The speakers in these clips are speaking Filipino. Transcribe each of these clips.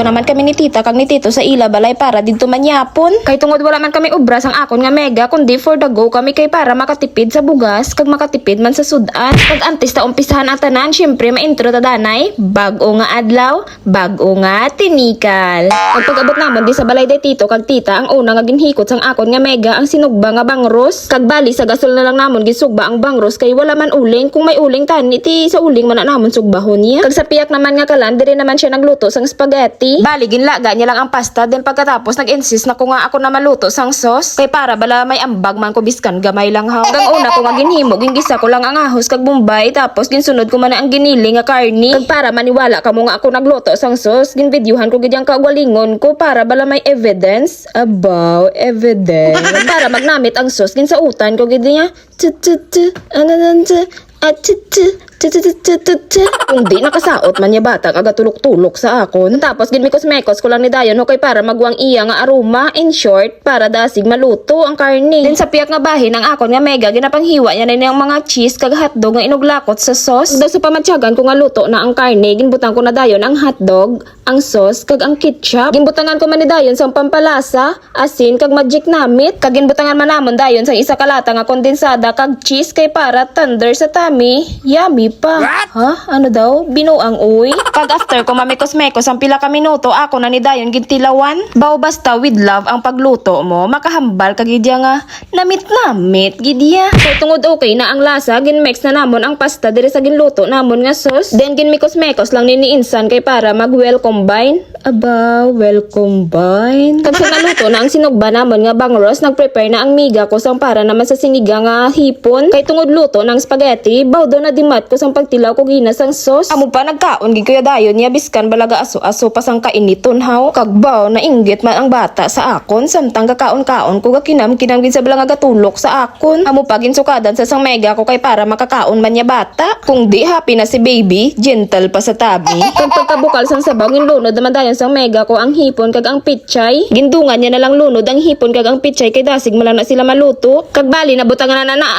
naman kami ni tita kag ni tito sa ila balay para didto manyapon. Kay tungod wala man kami obra sang akon nga mega kundi for the go kami kay para makatipid sa bugas kag makatipid man sa sudan. Kag antes ta umpisahan ang tanan, syempre maintro ta danay, bag-o nga adlaw, bag-o nga tinikal. Kag pag-abot namon di sa balay day tito kag tita, ang una nga ginhikot sang akon nga mega ang sinugba nga bangros. Kag bali sa gasol na lang namon gisugba ang bangros kay wala man uling, kung may uling tani ti sa uling man na namon sugbahon niya. Kag sa piyak naman nga kalan dire naman siya nagluto sang spaghetti. Bali ginlaga niya lang ang pasta, then pagkatapos nag-insist na ko nga ako na maluto sang sauce kay para bala may ambag man ko biskan gamay lang ha. Hanggang una ko nga ginhimo gingisa ko lang ang ahos kag bombay, tapos ginsunod ko man ang ginili nga karni kag para maniwala kamo nga ako nagluto sang sauce ginvideohan ko gid yang kagwalingon ko para bala may evidence about evidence. Para magnamit ang sauce ginsautan ko gid niya kung di nakasaot man niya bata kagatulok-tulok sa akon. Tapos ginmikos-mekos ko lang ni dayon okay para magwang iya nga aroma, in short para dasig maluto ang karni. Then sa piyak nga bahin ang akon nga mega ginapanghiwa niya na niyang mga cheese kag hotdog nga inuglakot sa sauce. Daw sa pamatsyagan ko nga luto na ang karni, ginbutang ko na dayon ang hotdog, ang sauce kag ang ketchup. Ginbutangan ko man ni dayon sa pampalasa, asin kag magic namit. Kag ginbutangan man namon dayon sa isa kalata nga kondensada kag cheese kay para tender sa tummy. Yummy pa. What? Ha? Ano daw? Binuang uy. Kag after ko mamikos-mekos ang pila ka minuto, ako na ni dayon gintilawan. Baw basta with love ang pagluto mo, makahambal kag gidya nga namit gidya. Kay tungod okay na ang lasa, ginmix na namon ang pasta dire sa ginluto namon nga sauce. Then ginmikos-mekos lang ni insan kay para mag-well combine. Aba, well combine. Kag sa naluto na ang sinugba namon nga bangros, nagprepare na ang miga ko sang para naman sa siniga nga hipon. Kay tungod luto ng spaghetti, baw daw na dimat ko sang pagtilaw ko ginas ang sauce. Amo pa nagkaon gid kuya dayon niya biskan balaga aso-aso pa sang kainiton haw. Kag baw na inggit man ang bata sa akon samtang kakaon-kaon ko gakinam-kinam gid sa balanga gatulok sa akon. Amo pa ginsukadan sa sang mega ko kay para makakaon man niya bata. Kung di happy na si baby, gentle pa sa tabi. Kag pagkabukal sang sabaw ginlunod naman dayon sang mega ko ang hipon kag ang pitchay. Gindungan niya na lang lunod ang hipon kag ang pitchay kay dasig man lang na sila maluto. Kag bali nabutangan na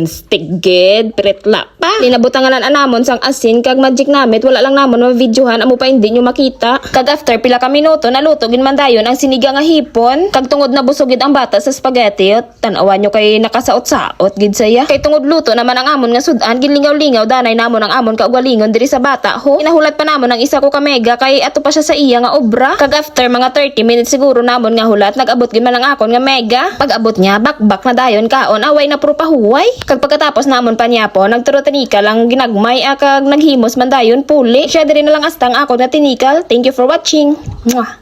stigged pretla pa. Linabutangan na namon sang asin kag magic namit, wala lang namon ma-videohan amo pa hindi nyo makita. Kag after pila ka minuto naluto gin man dayon ang siniga nga hipon. Kag tungod na busog gid ang bata sa spaghetti, tan-awan nyo kay nakasaot-saot gid saya. Kay tungod luto naman ang amon nga sudan, ginlingaw-lingaw danay namon ang amon kaugwalingon diri sa bata ho. Inahulat pa namon ang isa ko ka mega kay ato pa siya sa iya nga obra. Kag after mga 30 minutes siguro namon nga hulat, nag-abot gid man ang akon nga mega. Pag abot niya bakbak na dayon kaon away na puro pahuway. Kag pagkatapos namon pa niya po nagturo tinikal lang ginagmay kag naghimos man dayon puli. Siya diri na lang astang ako na tinikal. Thank you for watching. Mwah.